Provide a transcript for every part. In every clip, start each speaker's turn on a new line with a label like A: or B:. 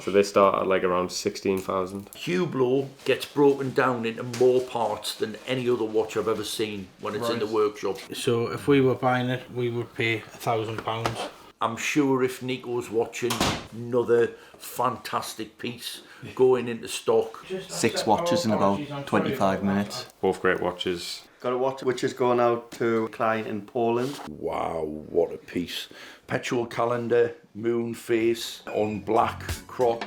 A: So they start at like around 16,000.
B: Hublot gets broken down into more parts than any other watch I've ever seen when it's in the workshop.
C: So if we were buying it, we would pay £1,000.
B: I'm sure if Nico's watching, another fantastic piece going into stock.
D: 6 watches in about 25 minutes.
A: Both great watches.
D: Got a watch which is going out to a client in Poland.
B: Wow, what a piece. Petrol calendar, moon face on black croc.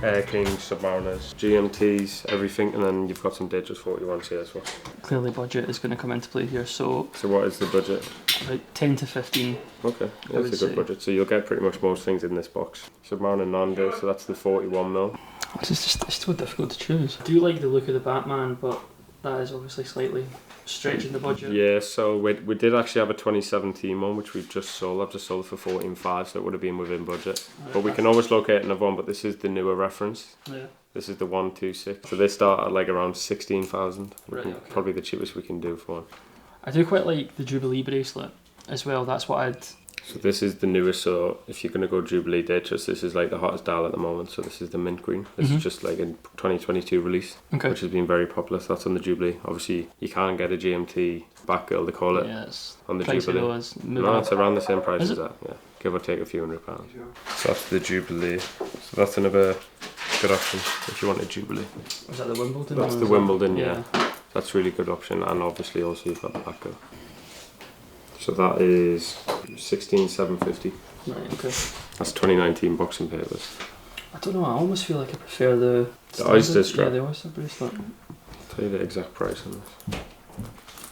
A: Air Kings, Submariners, GMTs, everything, and then you've got some Datejust 41s here as well.
E: Clearly budget is going to come into play here, so
A: what is the budget?
E: about 10 to 15.
A: Okay, yeah, that's a good budget. So you'll get pretty much most things in this box. Submariner Nando, so that's the 41mm.
E: It's so difficult to choose. I do like the look of the Batman, but that is obviously slightly stretching the budget.
A: Yeah, so we did actually have a 2017 one, which we've just sold. I've just sold it for 14.5, so it would have been within budget. But we can always locate another one, but this is the newer reference.
E: Yeah.
A: This is the 126. So they start at like around 16,000.
E: Right, okay.
A: Probably the cheapest we can do for one.
E: I do quite like the Jubilee bracelet as well. That's what I'd...
A: So this is the newest, so if you're going to go Jubilee Datejust, this is like the hottest dial at the moment. So this is the mint green. This is just like a 2022 release, which has been very popular. So that's on the Jubilee. Obviously, you can't get a GMT back girl, they call it, on the Jubilee. No, it's around the same price as that, yeah. Give or take a few £100. So that's the Jubilee. So that's another good option if you want a Jubilee.
E: Was that the Wimbledon?
A: That's the Wimbledon, yeah. That's a really good option, and obviously also you've got the back girl. So that is 16,750.
E: Right, okay.
A: That's 2019 boxing papers.
E: I don't know, I almost feel like I prefer the
A: oyster strap.
E: Yeah, the oyster bracelet.
A: I'll tell you the exact price on this.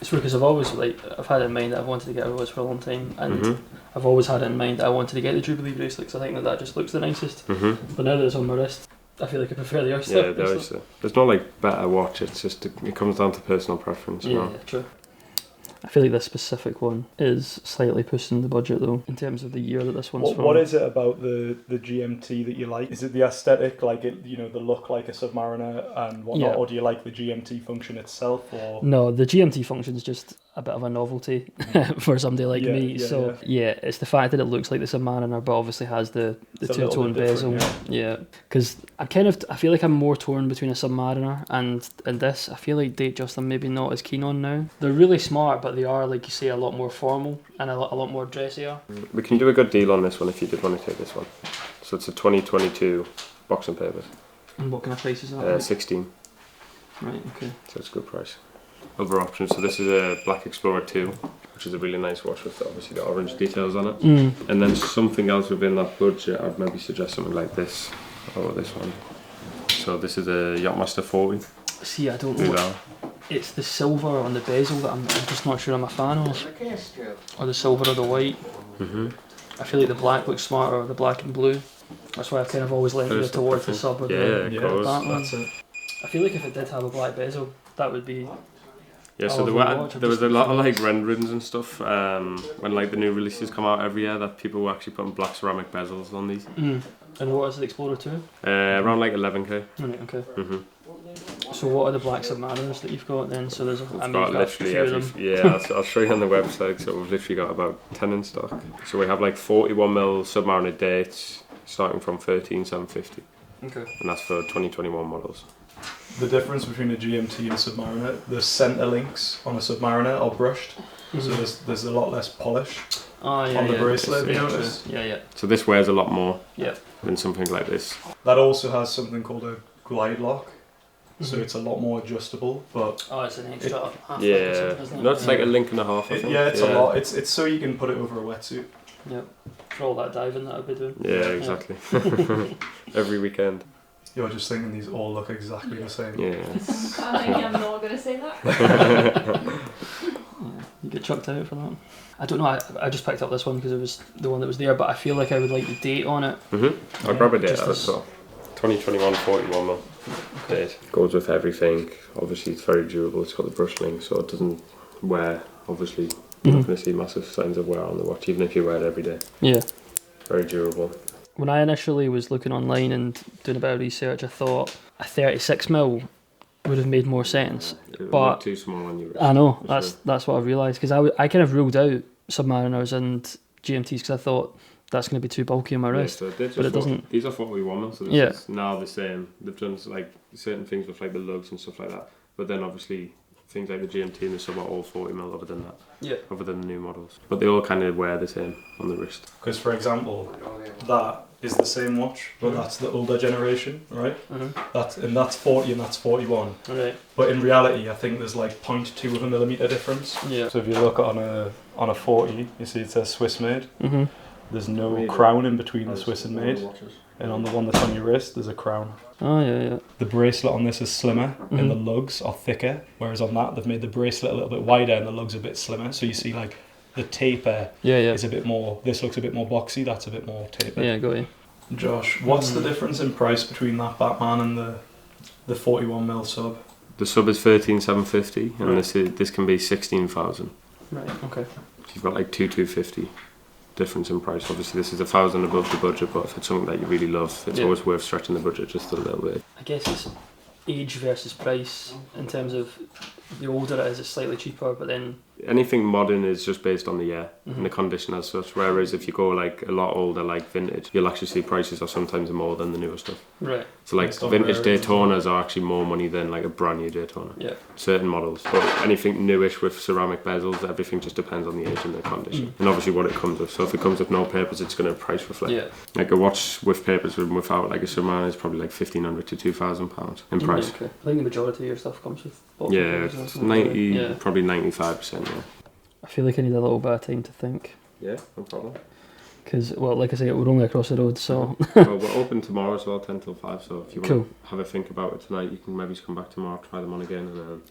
E: It's weird because I've always I've had it in mind that I've wanted to get a Rolex for a long time, and I've always had it in mind that I wanted to get the Jubilee bracelet because I think that just looks the nicest. But now that it's on my wrist, I feel like I prefer the oyster.
A: Yeah, the oyster. There's no like better watch. It's just it comes down to personal preference.
E: Yeah, true. I feel like this specific one is slightly pushing the budget though, in terms of the year that this one's from.
F: What is it about the GMT that you like? Is it the aesthetic, like it, the look like a Submariner and whatnot, or do you like the GMT function itself? Or
E: no, the GMT function is just a bit of a novelty for somebody like me. It's the fact that it looks like the Submariner, but obviously has the two-tone bezel. Yeah, because I feel like I'm more torn between a Submariner and this. I feel like Datejust I'm maybe not as keen on now. They're really smart, but they are, like you say, a lot more formal and a lot more dressier.
A: We can do a good deal on this one if you did want to take this one. So it's a 2022 boxing papers.
E: And what kind of price is that?
A: 16.
E: Right, okay.
A: So it's a good price. Other options, so this is a Black Explorer 2, which is a really nice watch with obviously the orange details on it. And then something else within that budget, I'd maybe suggest something like this, or this one. So this is a Yacht-Master 40.
E: See, I don't know. It's the silver on the bezel that I'm just not sure I'm a fan of. Or the silver or the white. I feel like the black looks smarter, the black and blue. That's why I've kind of always leaned towards the sub or the Batman.
F: That's it.
E: I feel like if it did have a black bezel, that would be...
A: Yeah, so there was a lot of like renderings and stuff when like the new releases come out every year that people were actually putting black ceramic bezels on these.
E: And what is the Explorer 2?
A: Around like 11k.
E: Right, okay. So what are the black Submariners that you've got then? So there's
A: got literally every, I'll show you on the website. So we've literally got about 10 in stock. So we have like 41mm Submariner Dates starting from 13,750.
E: Okay.
A: And that's for 2021 models.
F: The difference between a GMT and a Submariner, the centre links on a Submariner are brushed, so there's a lot less polish on the bracelet, have you noticed?
E: Yeah.
A: So this wears a lot more than something like this.
F: That also has something called a glide lock, so it's a lot more adjustable, but...
E: Oh, it's an extra half
A: isn't it? No, it's like a link and a half, I think.
F: Yeah, it's a lot. It's so you can put it over a wetsuit.
E: Yep, for all that diving that I've been doing.
A: Yeah, exactly. Every weekend.
F: You're just thinking these all look exactly the same.
A: Yeah.
G: I'm not going to say that.
E: You get chucked out for that. I don't know, I just picked up this one because it was the one that was there, but I feel like I would like the date on it.
A: I'll grab a date as well. 2021 41mm date. Goes with everything. Obviously it's very durable, it's got the brush link so it doesn't wear. Obviously you're not going to see massive signs of wear on the watch even if you wear it every day.
E: Yeah.
A: Very durable.
E: when I initially was looking online and doing a bit of research, I thought a 36mm would have made more sense.
A: It
E: But
A: looked too small on your wrist.
E: I know,
A: for
E: that's what I realised, because I kind of ruled out Submariners and GMTs because I thought that's going to be too bulky on my wrist.
A: So
E: but it doesn't.
A: These are 41 mil, so this is now the same. They've done like certain things with like the lugs and stuff like that. But then obviously things like the GMT and the Sub are all 40 mil other than that.
E: Yeah.
A: Other than the new models. But they all kind of wear the same on the wrist.
F: Because, for example, that is the same watch, but that's the older generation, right? That's 40 and that's 41.
E: Right.
F: But in reality, I think there's like 0.2 of a millimetre difference.
E: Yeah.
F: So if you look on a 40, you see it says Swiss made. There's no crown in between the Swiss and made. And on the one that's on your wrist, there's a crown.
E: Oh, yeah.
F: The bracelet on this is slimmer and the lugs are thicker, whereas on that they've made the bracelet a little bit wider and the lugs a bit slimmer. So you see like the taper is a bit more, this looks a bit more boxy, that's a bit more tapered.
E: Yeah, got you.
F: Josh, what's the difference in price between that Batman and the 41mm Sub?
A: The Sub is 13,750 and this can be 16,000.
E: Right, okay.
A: So you've got like 2,250 difference in price. Obviously this is 1,000 above the budget, but if it's something that you really love, it's always worth stretching the budget just a little bit.
E: I guess it's age versus price in terms of the older it is, it's slightly cheaper, but then
A: anything modern is just based on the year and the condition as such, whereas if you go like a lot older, like vintage, you'll actually see prices are sometimes more than the newer stuff.
E: Right.
A: So like vintage Daytonas are actually more money than like a brand new Daytona.
E: Yeah.
A: Certain models, but anything newish with ceramic bezels, everything just depends on the age and the condition, and obviously what it comes with. So if it comes with no papers, it's going to price reflect.
E: Yeah.
A: Like a watch with papers and without like a Submariner is probably like £1,500 to £2,000 in price.
E: Okay. I think the majority of your stuff comes with
A: Yeah, 90, probably 95%. Yeah.
E: I feel like I need a little bit of time to think.
A: Yeah, no problem.
E: Because, well, like I say, we're only across the road, so...
A: Well, we're open tomorrow as well, 10 till 5, so if you want to have a think about it tonight, you can maybe just come back tomorrow, try them on again,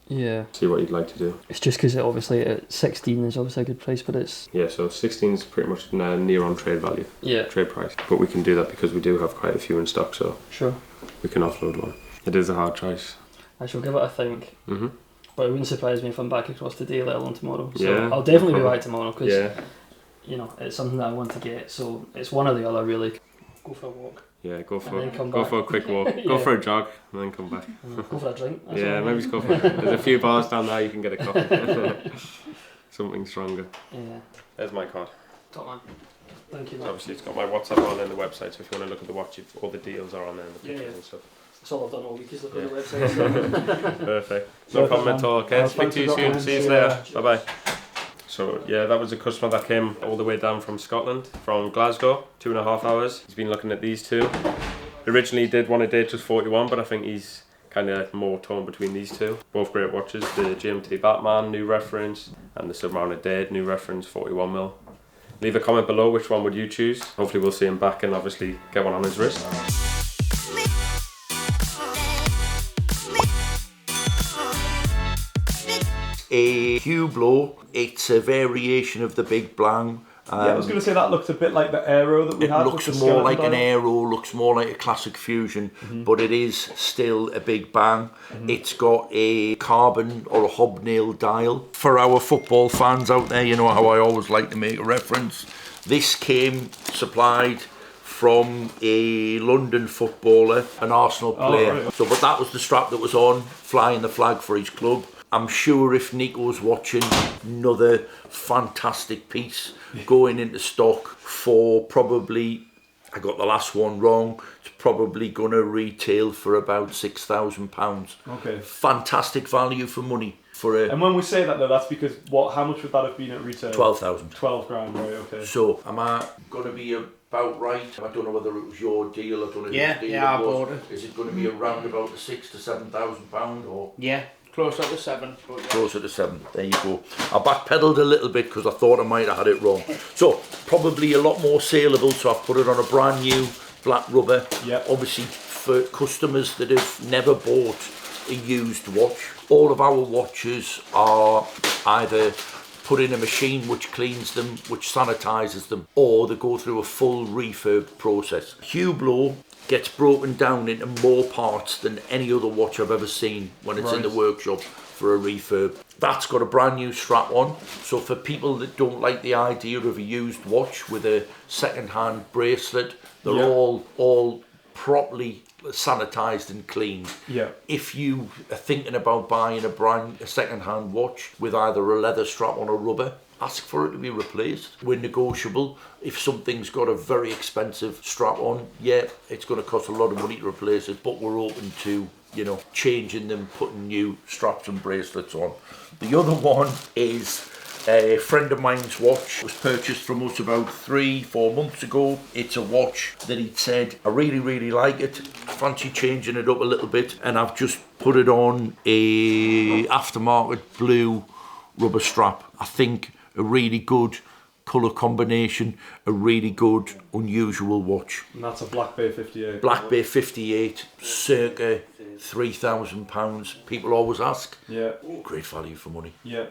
A: and see what you'd like to do.
E: It's just because obviously at 16 is obviously a good price, but it's...
A: Yeah, so 16 is pretty much near on trade value, trade price. But we can do that because we do have quite a few in stock, so we can offload one. It is a hard choice.
E: I shall give it a think. But it wouldn't surprise me if I'm back across today, let alone tomorrow. So I'll definitely be back tomorrow because, you know, it's something that I want to get. So it's one or the other, really. Go for a walk.
A: Yeah, go for a quick walk. Go for a jog and then come back.
E: Go for a drink.
A: Maybe just go for it. There's a few bars down there you can get a coffee. Something stronger. Yeah. There's my card.
E: Top man. Thank you.
A: Obviously it's got my WhatsApp on and the website, so if you want to look at the watch, all the deals are on there and the pictures and stuff.
E: That's all I've done all week is look at the website. So.
A: Perfect. No problem at all. Okay, speak to you soon. See you later. Bye bye. So yeah, that was a customer that came all the way down from Scotland, from Glasgow, 2.5 hours. He's been looking at these two. Originally did want a Datejust 41, but I think he's kind of more torn between these two. Both great watches, the GMT Batman, new reference, and the Submariner Date, new reference, 41mm. Leave a comment below which one would you choose. Hopefully we'll see him back and obviously get one on his wrist.
B: A Hublot, it's a variation of the Big Bang.
F: I was going to say that looks a bit like the Aero that we had.
B: It looks more like an Aero, looks more like a classic Fusion, but it is still a Big Bang. It's got a carbon or a hobnail dial. For our football fans out there, you know how I always like to make a reference. This came supplied from a London footballer, an Arsenal player.
F: Oh, right.
B: So, but that was the strap that was on, flying the flag for his club. I'm sure if Nico's watching, another fantastic piece going into stock for probably, I got the last one wrong, it's probably going to retail for about £6,000.
F: Okay.
B: Fantastic value for money.
F: And when we say that though, that's because, how much would that have been at retail?
B: 12,000.
F: 12 grand, right, okay.
B: So, am I going to be about right? I don't know whether it was your deal, I don't know whose deal
C: I
B: it was.
C: bought it.
B: Is it going to be around about the £6,000 to £7,000 or?
C: Yeah. Closer to 7.
B: Closer to 7, there you go. I backpedaled a little bit because I thought I might have had it wrong. So, probably a lot more saleable, so I've put it on a brand new black rubber.
F: Yep.
B: Obviously, for customers that have never bought a used watch, all of our watches are either put in a machine which cleans them, which sanitises them, or they go through a full refurb process. Hublot gets broken down into more parts than any other watch I've ever seen when it's in the workshop for a refurb. That's got a brand new strap on, so for people that don't like the idea of a used watch with a second-hand bracelet, they're all properly sanitized and cleaned.
F: Yeah.
B: If you are thinking about buying a second-hand watch with either a leather strap on or rubber, ask for it to be replaced. We're negotiable. If something's got a very expensive strap on, it's going to cost a lot of money to replace it, but we're open to, you know, changing them, putting new straps and bracelets on. The other one is a friend of mine's watch. It was purchased from us about 3-4 months ago. It's a watch that he'd said, I really, really like it. Fancy changing it up a little bit. And I've just put it on a aftermarket blue rubber strap. I think a really good colour combination, a really good, unusual watch.
F: And that's a Black Bay 58.
B: Black Bay 58, circa £3,000. People always ask.
F: Yeah.
B: Great value for money.
F: Yeah.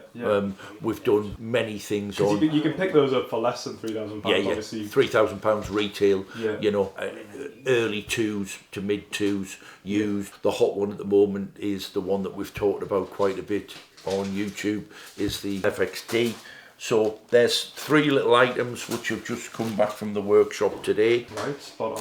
B: We've done many things on.
F: You can pick those up for less than £3,000. Obviously.
B: £3,000 retail.
F: Yeah.
B: You know, early 2s to mid 2s used. The hot one at the moment is the one that we've talked about quite a bit on YouTube. Is the FXD. So there's 3 little items which have just come back from the workshop today.
F: Right, spot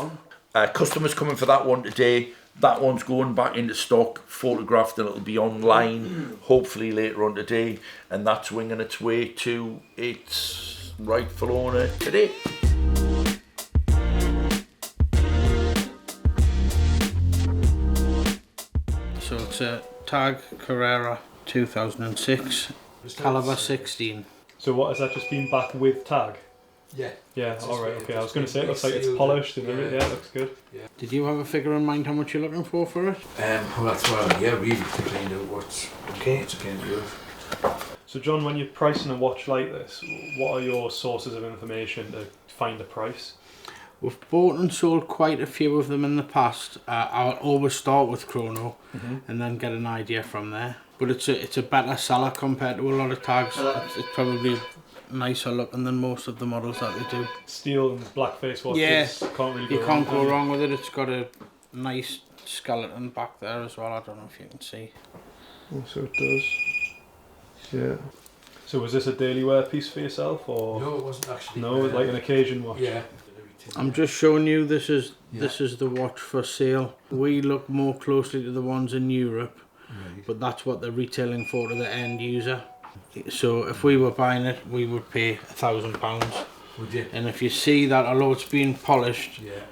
F: on.
B: Customers coming for that one today. That one's going back into stock, photographed, and it'll be online hopefully later on today. And that's winging its way to its rightful owner today.
C: So it's a Tag Carrera 2006, caliber 16.
F: So what, has that just been back with Tag?
H: Yeah.
F: Yeah, alright, okay. I was going to say it looks like it's polished and everything. Yeah, it looks good.
H: Yeah.
C: Did you have a figure in mind how much you're looking for it?
H: Well, that's why really to find out what's okay to do.
F: So John, when you're pricing a watch like this, what are your sources of information to find the price?
C: We've bought and sold quite a few of them in the past. I'll always start with Chrono and then get an idea from there. But it's a better seller compared to a lot of tags. It's probably nicer looking than most of the models that they do.
F: Steel and blackface watches.
C: Yeah,
F: can't really
C: you can't go wrong with it. It's got a nice skeleton back there as well. I don't know if you can see.
F: Oh, so it does. Yeah. So was this a daily wear piece for yourself, or
H: No, it wasn't actually.
F: no, like an occasion watch?
H: Yeah.
C: I'm just showing you this is the watch for sale. We look more closely to the ones in Europe, but that's what they're retailing for to the end user. So if we were buying it, we would pay £1,000.
H: Would you?
C: And if you see that, although it's been polished,
H: Yeah.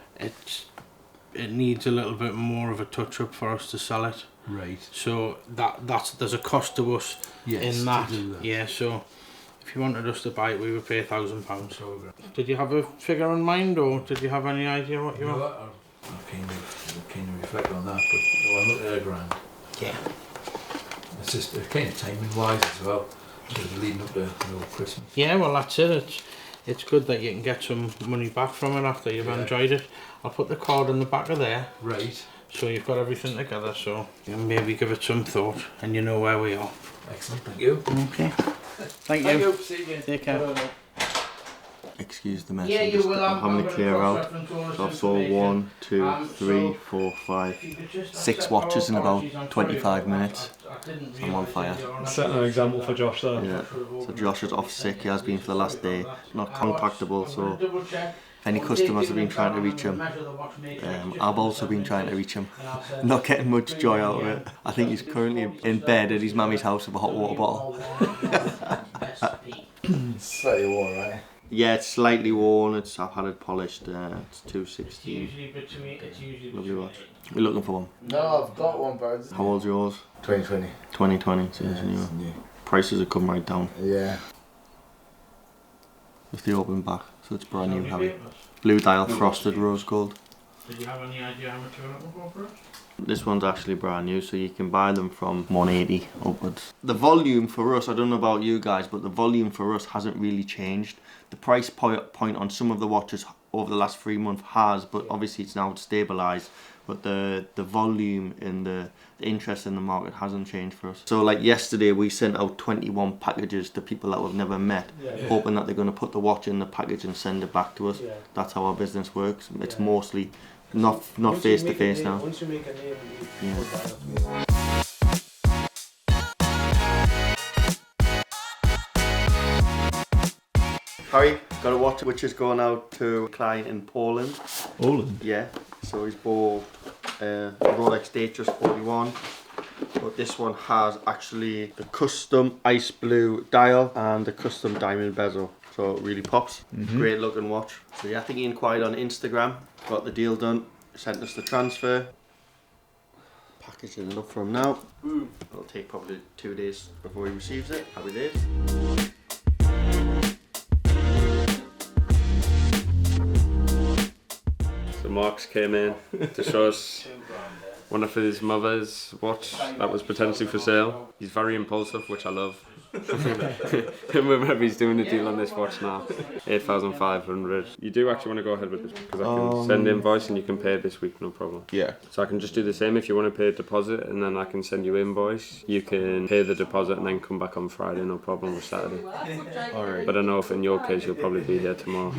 C: it needs a little bit more of a touch up for us to sell it.
H: Right.
C: So there's a cost to us in that.
H: To do that.
C: Yeah. So if you wanted us to buy it, we would pay £1,000. Did you have a figure in mind, or did you have any idea what you want?
H: I kind of reflect on that, but I'm looking at £1,000. Yeah. It's just kind of timing wise as well. Just leading up to Christmas.
C: Yeah, well that's it. It's good that you can get some money back from it after you've enjoyed it. I'll put the card in the back of there.
H: Right.
C: So you've got everything together, so you can maybe give it some thought and you know where we are.
H: Excellent, thank you.
C: Okay. Thank you.
H: See you again.
C: Take care.
D: Excuse the mess. I'm having to clear out. So I've sold 1, 2, 3, 4, 5, 6 watches in about 25 minutes. I'm on fire.
F: Setting an example for Josh there.
D: Yeah. So Josh is off sick. He has been for the last day. Not contactable. So if any customers have been trying to reach him, I've also been trying to reach him. Not getting much joy out of it. I think he's currently in bed at his mummy's house with a hot water bottle.
H: Slightly worn, right?
D: Yeah, it's slightly worn. I've had it polished. It's 260. Lovely watch. We're looking for one.
H: No, I've got one, but
D: How old's yours?
H: 2020.
D: 2020. So it's new. Prices have come right down.
H: Yeah.
D: With the open back, so it's brand new heavy. Blue dial, frosted rose gold.
C: Did you have any idea how much you were looking for it?
D: This one's actually brand new, so you can buy them from 180 upwards. The volume for us, I don't know about you guys, but the volume for us hasn't really changed. The price point on some of the watches over the last 3 months has, but obviously it's now stabilised. But the volume and the interest in the market hasn't changed for us. So like yesterday we sent out 21 packages to people that we've never met, hoping that they're going to put the watch in the package and send it back to us. That's how our business works. It's mostly not face to face now.
H: Once you make a name,
D: Harry, got a watch which is going out to a client in Poland.
F: Poland?
D: Yeah, so he's bought a Rolex Datejust 41. But this one has actually the custom ice blue dial and the custom diamond bezel. So it really pops. Great looking watch. So yeah, I think he inquired on Instagram, got the deal done, sent us the transfer. Packaging it up for him now. It'll take probably 2 days before he receives it. Happy days.
A: So Mark's came in to show us one of his mother's watch that was potentially for sale. He's very impulsive, which I love. Whenever he's doing a deal on this watch now, 8,500. You do actually want to go ahead with this because I can send the invoice and you can pay it this week, no problem.
I: Yeah.
A: So I can just do the same if you want to pay a deposit and then I can send you invoice. You can pay the deposit and then come back on Friday, no problem, or Saturday.
I: Alright.
A: But I know if in your case you'll probably be here tomorrow.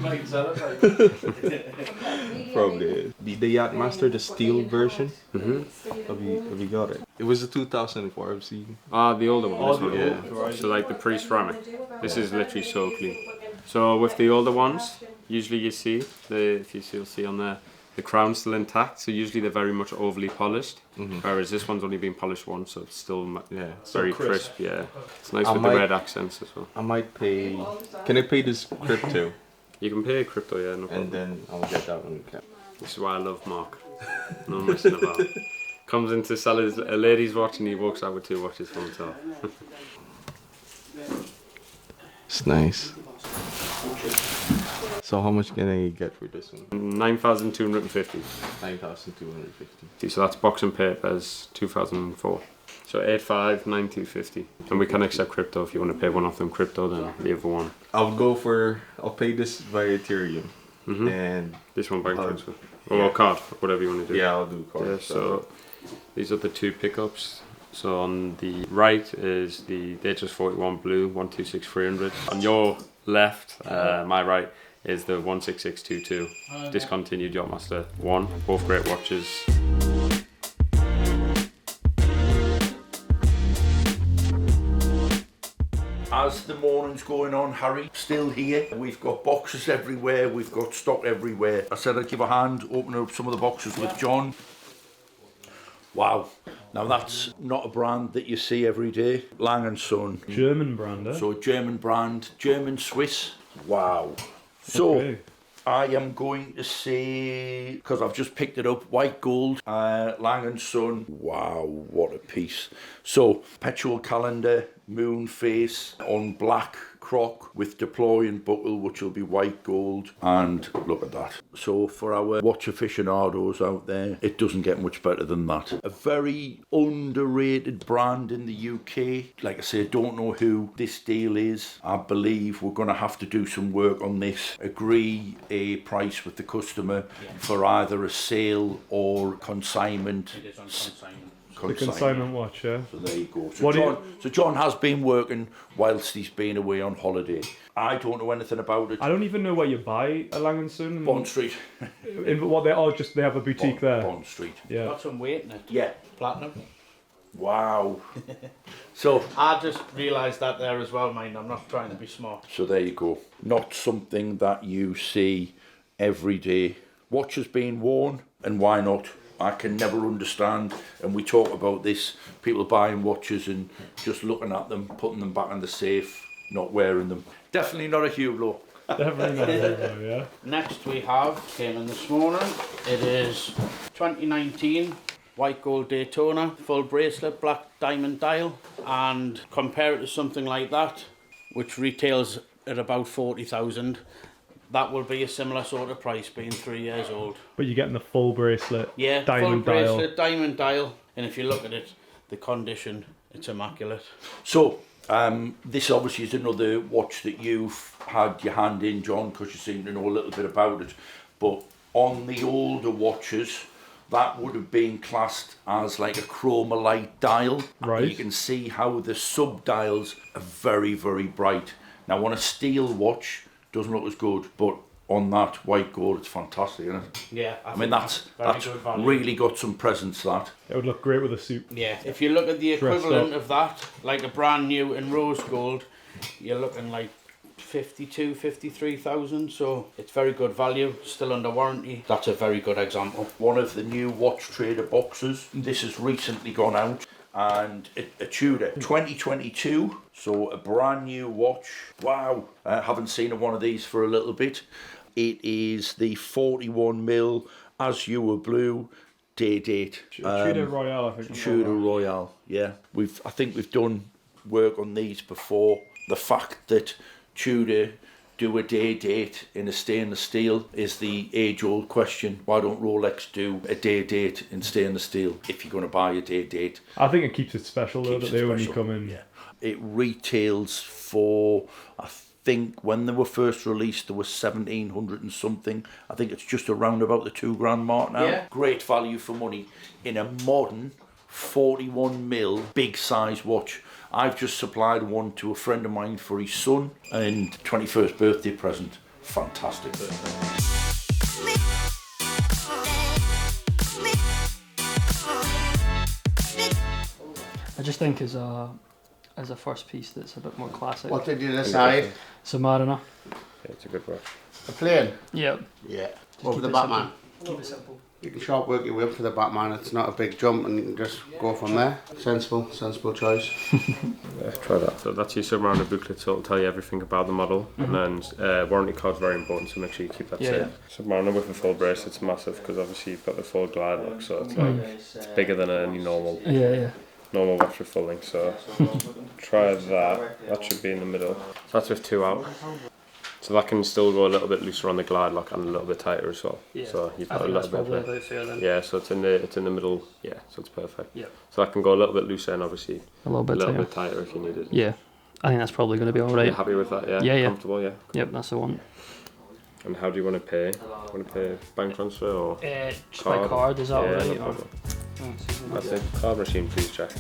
I: Probably. The Yacht-Master, the steel version. Have you got it? It was the 2004 I've seen.
A: The older one. This one.
F: Yeah.
A: So like the pre-ceramic. This is literally so clean. So with the older ones, usually you see you'll see on there, the crown's still intact. So usually they're very much overly polished. Whereas this one's only been polished once, so it's still very crisp. Yeah, it's nice with the red accents as well.
I: I might pay. Can I pay this crypto?
A: You can pay crypto, yeah, no problem.
I: And then I'll get that one. Okay.
A: This is why I love Mark. No messing about. Comes in to sell a lady's watch and he walks out with 2 watches for himself.
I: It's nice. So how much can I get for this one?
A: 9,250.
I: 9,250.
A: So that's box and papers, 2004. So 85,9,250. And we can accept crypto if you want to pay one of them crypto, then the other one.
I: I'll pay this via Ethereum. And
A: this one bank transfer. Or card, whatever you want to do.
I: Yeah, I'll do card.
A: Yeah, so these are the 2 pickups. So on the right is the Datejust 41 Blue 126-300. On your left, my right, is the 16622 discontinued Yacht-Master 1. Both great watches.
B: As the morning's going on, Harry, still here. We've got boxes everywhere, we've got stock everywhere. I said I'd give a hand, open up some of the boxes with John. Wow. Now that's not a brand that you see every day. Lange Söhne.
F: German brand, eh?
B: So German brand, German Swiss. Wow. So
F: Okay.
B: I am going to say, because I've just picked it up, white gold, Lange Söhne. Wow, what a piece. So perpetual calendar, moon face on black croc with deploy and buckle, which will be white gold, and look at that. So for our watch aficionados out there, it doesn't get much better than that. A very underrated brand in the UK. Like I say, I don't know who this deal is. I believe we're going to have to do some work on this, agree a price with the customer for either a sale or consignment.
C: It is on consignment.
F: The consignment watch, yeah.
B: So there you go. So John has been working whilst he's been away on holiday. I don't know anything about it.
F: I don't even know where you buy a Lange Söhne.
B: Bond Street.
F: They have a boutique there.
B: Bond Street.
F: Yeah.
C: Got some weight in it.
B: Yeah.
C: Platinum.
B: Wow. So
C: I just realised that there as well, mind. I'm not trying to be smart.
B: So there you go. Not something that you see every day. Watches being worn, and why not? I can never understand, and we talk about this, people buying watches and just looking at them, putting them back in the safe, not wearing them. Definitely not a Hublot.
F: Definitely not a Hendo, yeah.
C: Next we have, came in this morning, it is 2019 white gold Daytona, full bracelet, black diamond dial, and compare it to something like that, which retails at about 40,000. That will be a similar sort of price, being 3 years old.
F: But you're getting the full bracelet,
C: Yeah,
F: diamond
C: full
F: dial.
C: bracelet, diamond dial, and if you look at it, the condition, it's immaculate.
B: So, this obviously is another watch that you've had your hand in, John, because you seem to know a little bit about it. But on the older watches, that would have been classed as like a chromolite dial.
F: Right.
B: You can see how the sub-dials are very, very bright. Now, on a steel watch, doesn't look as good, but on that white gold, it's fantastic, isn't it?
C: Yeah,
B: I mean, that's
C: good value.
B: really got some presence, that.
F: It would look great with a suit.
C: Yeah, if you look at the
F: Dressed
C: equivalent
F: up.
C: of that, like a brand new in rose gold, you're looking like 53,000, so it's very good value, still under warranty. That's a very good example.
B: One of the new Watchtrader boxes. This has recently gone out, and a Tudor 2022, so a brand new watch. Wow, I haven't seen one of these for a little bit. It is the 41 mil Azure Blue date.
F: Tudor Royale, I think.
B: Tudor Royale, yeah. I think we've done work on these before. The fact that Tudor do a date in a stainless steel is the age-old question. Why don't Rolex do a date in stainless steel if you're going to buy a date?
F: I think it keeps it special though, that they only come in.
B: Yeah. It retails for, I think when they were first released, there was 1,700 and something. I think it's just around about the £2,000 mark now. Yeah. Great value for money in a modern 41 mil big size watch. I've just supplied one to a friend of mine for his son and 21st birthday present. Fantastic.
E: I just think as a first piece that's a bit more classic.
C: What did you decide?
E: Submariner.
A: Yeah, it's a good watch.
C: A plane?
E: Yeah.
C: Yeah. Over the Batman.
E: Keep it simple.
C: You can sharp work your way up for the Batman. It's not a big jump, and you can just go from there. Sensible choice.
A: Yeah, try that. So that's your Submariner booklet, so it'll tell you everything about the model, and then warranty card's very important, so make sure you keep that safe. Submariner with a full brace, it's massive because obviously you've got the full glide look, so it's like it's bigger than any normal. Normal watch with full link. So try that. That should be in the middle. So that's with 2 out. So that can still go a little bit looser on the glide lock and a little bit tighter as well. Yeah. So you've got a little bit of it. Yeah, so it's in the middle. Yeah, so it's perfect. Yeah. So that can go a little bit looser and obviously
E: a little bit
A: tighter if you need it.
E: Yeah, I think that's probably going to be all right.
A: You're happy with that? Yeah.
E: Yeah.
A: Comfortable? Yeah. Cool.
E: Yep, that's the one.
A: And how do you want to pay? Want to pay bank transfer or
E: just by card? Is that all right?
A: No problem. That's it. Card machine, please, Jack.